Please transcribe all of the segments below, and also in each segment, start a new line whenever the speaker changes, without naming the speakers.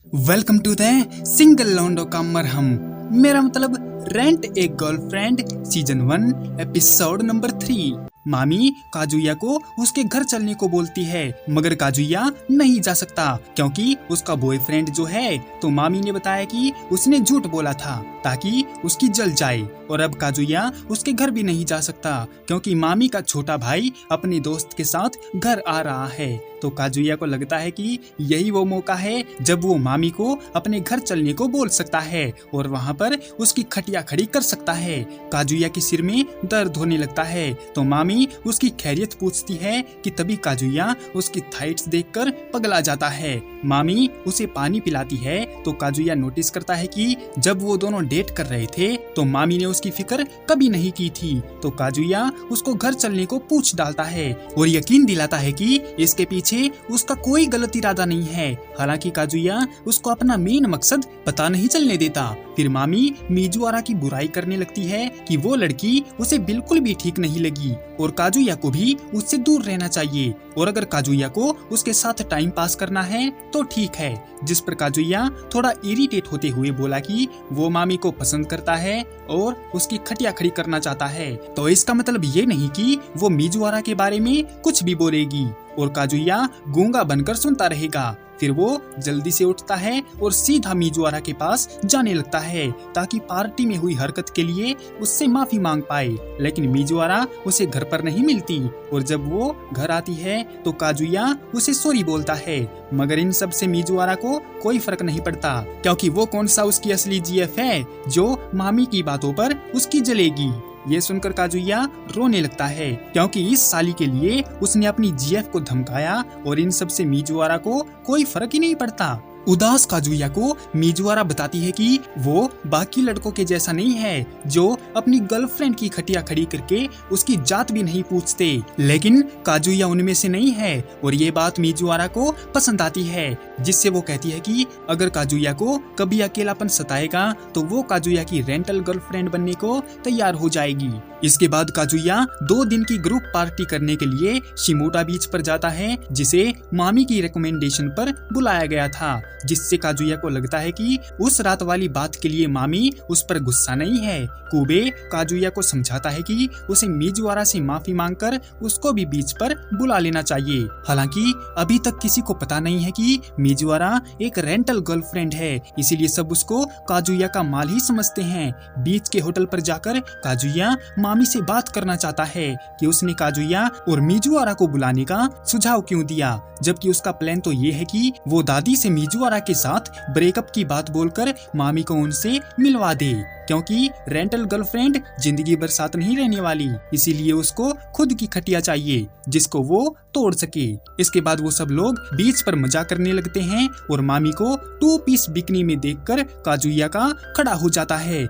Welcome to the single लौंडो का मरहम। मेरा मतलब rent a girlfriend season 1 episode number 3। मामी काजुया को उसके घर चलने को बोलती है, मगर काजुया नहीं जा सकता क्योंकि उसका बॉयफ्रेंड जो है, तो मामी ने बताया कि उसने झूठ बोला था ताकि उसकी जल जाए। और अब काजुया उसके घर भी नहीं जा सकता क्योंकि मामी का छोटा भाई अपने दोस्त के साथ घर आ रहा है। तो काजुया को लगता है कि यही वो मौका है जब वो मामी को अपने घर चलने को बोल सकता है और वहाँ पर उसकी खटिया खड़ी कर सकता है। काजुया के सिर में दर्द होने लगता है तो मामी उसकी खैरियत पूछती है कि तभी काजुया उसकी थाइट्स देखकर पगला जाता है। मामी उसे पानी पिलाती है तो काजुया नोटिस करता है कि जब वो दोनों डेट कर रहे थे तो मामी ने उसकी फिक्र कभी नहीं की थी। तो काजुया उसको घर चलने को पूछ डालता है और यकीन दिलाता है कि इसके पीछे उसका कोई गलत इरादा नहीं है। हालांकि काजुया उसको अपना मेन मकसद पता नहीं चलने देता। फिर मामी मिजुआरा की बुराई करने लगती है कि वो लड़की उसे बिल्कुल भी ठीक नहीं लगी और काजुया को भी उससे दूर रहना चाहिए और अगर काजुया को उसके साथ टाइम पास करना है तो ठीक है। जिस पर काजुया थोड़ा इरिटेट होते हुए बोला कि वो मामी को पसंद करता है और उसकी खटिया खड़ी करना चाहता है, तो इसका मतलब ये नहीं कि वो मिजुआरा के बारे में कुछ भी बोलेगी और काजुया गूंगा बनकर सुनता रहेगा। फिर वो जल्दी से उठता है और सीधा मिजुआरा के पास जाने लगता है ताकि पार्टी में हुई हरकत के लिए उससे माफी मांग पाए। लेकिन मिजुआरा उसे घर पर नहीं मिलती और जब वो घर आती है तो काजुया उसे सॉरी बोलता है, मगर इन सब से मिजुआरा को कोई फर्क नहीं पड़ता क्योंकि वो कौन सा उसकी असली जीएफ है जो मामी की बातों पर उसकी जलेगी। ये सुनकर काजुया रोने लगता है क्योंकि इस साली के लिए उसने अपनी जीएफ को धमकाया और इन सब से मिजुआरा को कोई फर्क ही नहीं पड़ता। उदास काजुया को मिजुआरा बताती है कि वो बाकी लड़कों के जैसा नहीं है जो अपनी गर्लफ्रेंड की खटिया खड़ी करके उसकी जात भी नहीं पूछते, लेकिन काजुया उनमें से नहीं है और ये बात मिजुआरा को पसंद आती है, जिससे वो कहती है कि अगर काजुया को कभी अकेलापन सताएगा तो वो काजुया की रेंटल गर्लफ्रेंड बनने को तैयार हो जाएगी। इसके बाद काजुया 2 दिन की ग्रुप पार्टी करने के लिए शिमोटा बीच पर जाता है, जिसे मामी की रिकमेंडेशन पर बुलाया गया था, जिससे काजुया को लगता है कि उस रात वाली बात के लिए मामी उस पर गुस्सा नहीं है। कुबे काजुया को समझाता है कि उसे मिजुआरा से माफी मांगकर उसको भी बीच पर बुला लेना चाहिए। हालांकि अभी तक किसी को पता नहीं है कि मिजुआरा एक रेंटल गर्लफ्रेंड है, इसीलिए सब उसको काजुया का माल ही समझते हैं। बीच के होटल पर जाकर काजुया मामी से बात करना चाहता है कि उसने काजुया और मिजुआरा को बुलाने का सुझाव क्यों दिया, जबकि उसका प्लान तो ये है कि वो दादी से मिजुआरा के साथ ब्रेकअप की बात बोलकर मामी को उनसे मिलवा दे, क्योंकि रेंटल गर्लफ्रेंड जिंदगी भर साथ नहीं रहने वाली, इसीलिए उसको खुद की खटिया चाहिए जिसको वो तोड़ सके। इसके बाद वो सब लोग बीच पर मजा करने लगते हैं और मामी को 2 पीस बिकनी में देखकर काजुया का खड़ा हो जाता है।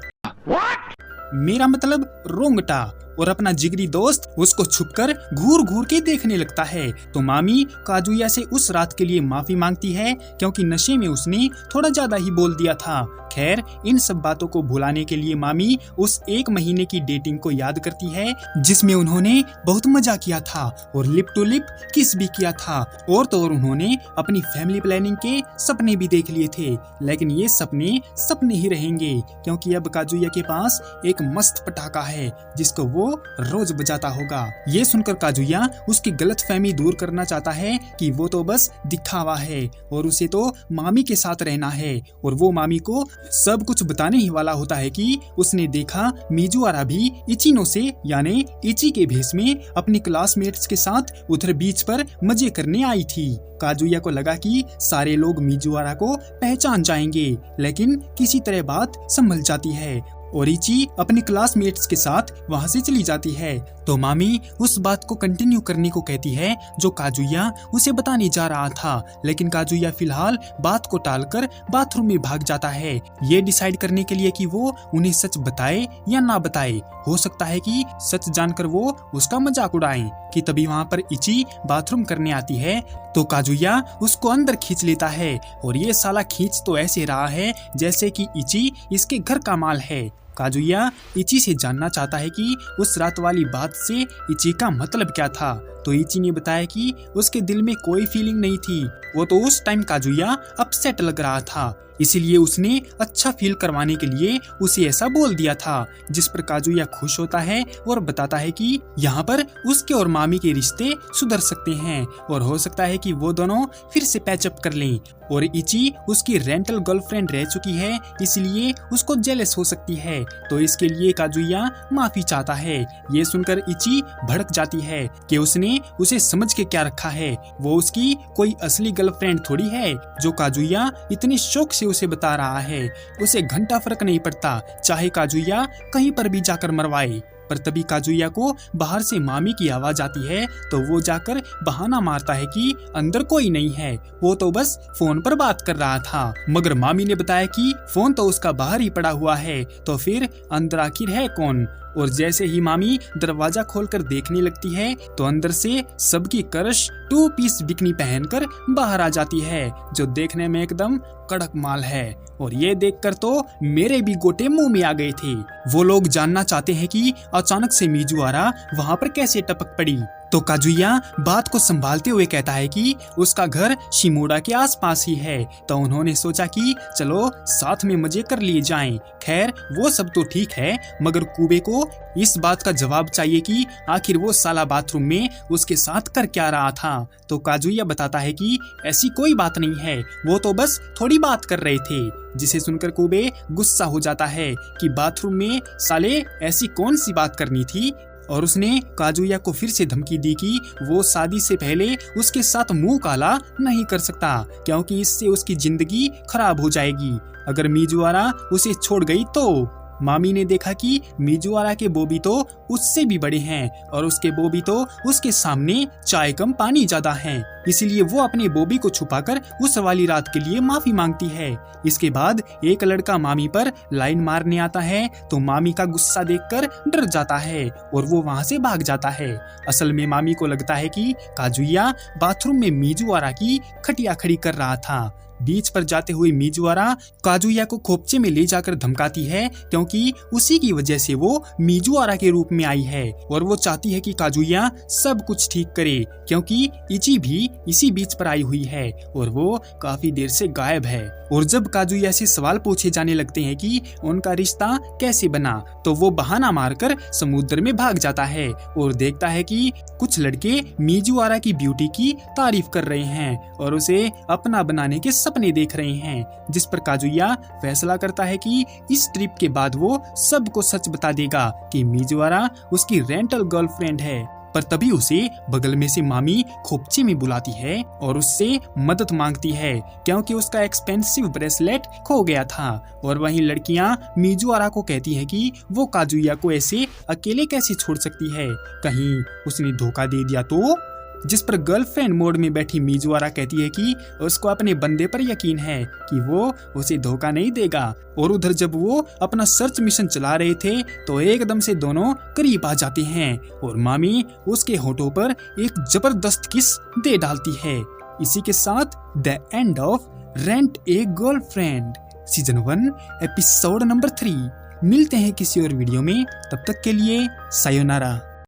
मेरा मतलब रोंगटा, और अपना जिगरी दोस्त उसको छुपकर घूर घूर के देखने लगता है। तो मामी काजुया से उस रात के लिए माफी मांगती है क्योंकि नशे में उसने थोड़ा ज्यादा ही बोल दिया था। खैर, इन सब बातों को भुलाने के लिए मामी उस 1 महीने की डेटिंग को याद करती है जिसमें उन्होंने बहुत मजा किया था और लिप टू लिप किस भी किया था, और तो और उन्होंने अपनी फैमिली प्लानिंग के सपने भी देख लिए थे। लेकिन ये सपने सपने ही रहेंगे क्योंकि अब काजुया के पास एक मस्त पटाखा है जिसको वो रोज बजाता होगा। ये सुनकर काजुया उसकी गलतफहमी दूर करना चाहता है कि वो तो बस दिखावा है और उसे तो मामी के साथ रहना है, और वो मामी को सब कुछ बताने ही वाला होता है कि उसने देखा मिजुआरा भी इचिनो से यानी इची के भेष में अपनी क्लासमेट्स के साथ उधर बीच पर मजे करने आई थी। काजुया को लगा कि सारे लोग मिजुआरा को पहचान जाएंगे, लेकिन किसी तरह बात संभल जाती है और इची अपने क्लासमेट्स के साथ वहां से चली जाती है। तो मामी उस बात को कंटिन्यू करने को कहती है जो काजुया उसे बताने जा रहा था, लेकिन काजुया फिलहाल बात को टालकर बाथरूम में भाग जाता है, ये डिसाइड करने के लिए कि वो उन्हें सच बताए या ना बताए। हो सकता है कि सच जानकर वो उसका मजाक उड़ाएं कि तभी वहाँ पर इची बाथरूम करने आती है तो काजुया उसको अंदर खींच लेता है और ये साला खींच तो ऐसे रहा है जैसे कि इची इसके घर का माल है। काजुया इची से जानना चाहता है कि उस रात वाली बात से इची का मतलब क्या था। तो इची ने बताया कि उसके दिल में कोई फीलिंग नहीं थी, वो तो उस टाइम काजुया अपसेट लग रहा था, इसीलिए उसने अच्छा फील करवाने के लिए उसे ऐसा बोल दिया था। जिस पर काजुया खुश होता है और बताता है कि यहाँ पर उसके और मामी के रिश्ते सुधर सकते हैं और हो सकता है कि वो दोनों फिर से पैचअप कर लें। और इची उसकी रेंटल गर्लफ्रेंड रह चुकी है, इसलिए उसको जेलस हो सकती है, तो इसके लिए काजुया माफी चाहता है। ये सुनकर इची भड़क जाती है कि उसने उसे समझ के क्या रखा है, वो उसकी कोई असली गर्लफ्रेंड थोड़ी है जो काजुया इतने शौक से उसे बता रहा है। उसे घंटा फर्क नहीं पड़ता, चाहे काजुया कहीं पर भी जाकर मरवाए। पर तभी काजुया को बाहर से मामी की आवाज आती है, तो वो जाकर बहाना मारता है कि अंदर कोई नहीं है, वो तो बस फोन पर बात कर रहा था। मगर मामी ने बताया कि फोन तो उसका बाहर ही पड़ा हुआ है, तो फिर अंदर आखिर है कौन। और जैसे ही मामी दरवाजा खोलकर देखने लगती है तो अंदर से सबकी क्रश 2 पीस बिकनी पहनकर बाहर आ जाती है, जो देखने में एकदम कड़क माल है। और ये देखकर तो मेरे भी गोटे मुंह में आ गए थे। वो लोग जानना चाहते हैं कि अचानक से मिजुआरा वहाँ पर कैसे टपक पड़ी। तो काजुया बात को संभालते हुए कहता है कि उसका घर शिमोड़ा के आसपास ही है, तो उन्होंने सोचा कि चलो साथ में मजे कर लिए जाएं। खैर वो सब तो ठीक है, मगर कुबे को इस बात का जवाब चाहिए कि आखिर वो साला बाथरूम में उसके साथ कर क्या रहा था। तो काजुया बताता है कि ऐसी कोई बात नहीं है, वो तो बस थोड़ी बात कर रहे थे। जिसे सुनकर कुबे गुस्सा हो जाता है कि बाथरूम में साले ऐसी कौन सी बात करनी थी। और उसने काजुया को फिर से धमकी दी कि वो शादी से पहले उसके साथ मुंह काला नहीं कर सकता, क्योंकि इससे उसकी जिंदगी खराब हो जाएगी अगर मिजुआरा उसे छोड़ गई तो। मामी ने देखा कि मिजुआरा के बोबी तो उससे भी बड़े हैं और उसके बोबी तो उसके सामने चाय कम पानी ज्यादा हैं, इसलिए वो अपने बोबी को छुपाकर उस वाली रात के लिए माफी मांगती है। इसके बाद एक लड़का मामी पर लाइन मारने आता है, तो मामी का गुस्सा देखकर डर जाता है और वो वहाँ से भाग जाता है। असल में मामी को लगता है कि काजुया बाथरूम में मिजुआरा की खटिया खड़ी कर रहा था। बीच पर जाते हुए मिजुआरा काजुया को खोपचे में ले जाकर धमकाती है, क्योंकि उसी की वजह से वो मिजुआरा के रूप में आई है और वो चाहती है कि काजुया सब कुछ ठीक करे, क्योंकि इची भी इसी बीच पर आई हुई है और वो काफी देर से गायब है। और जब काजुया से सवाल पूछे जाने लगते हैं कि उनका रिश्ता कैसे बना, तो वो बहाना मारकर समुद्र में भाग जाता है और देखता है कि कुछ लड़के मिजुआरा की ब्यूटी की तारीफ कर रहे हैं और उसे अपना बनाने के सपने देख रहे हैं। जिस पर काजुया फैसला करता है कि इस ट्रिप के बाद वो सबको सच बता देगा कि मिजुआरा उसकी रेंटल गर्लफ्रेंड है। पर तभी उसे बगल में से मामी खोपचे में बुलाती है और उससे मदद मांगती है, क्योंकि उसका एक्सपेंसिव ब्रेसलेट खो गया था। और वहीं लड़कियां मिजुआरा को कहती हैं कि वो काजुया को ऐसे अकेले कैसे छोड़ सकती है, कहीं उसने धोखा दे दिया तो। जिस पर गर्लफ्रेंड मोड में बैठी मिजुआरा कहती है कि उसको अपने बंदे पर यकीन है कि वो उसे धोखा नहीं देगा। और उधर जब वो अपना सर्च मिशन चला रहे थे तो एकदम से दोनों करीब आ जाते हैं और मामी उसके होठों पर एक जबरदस्त किस दे डालती है। इसी के साथ the end of rent a girlfriend season 1 episode number 3। मिलते हैं किसी और वीडियो में, तब तक के लिए सायोनारा।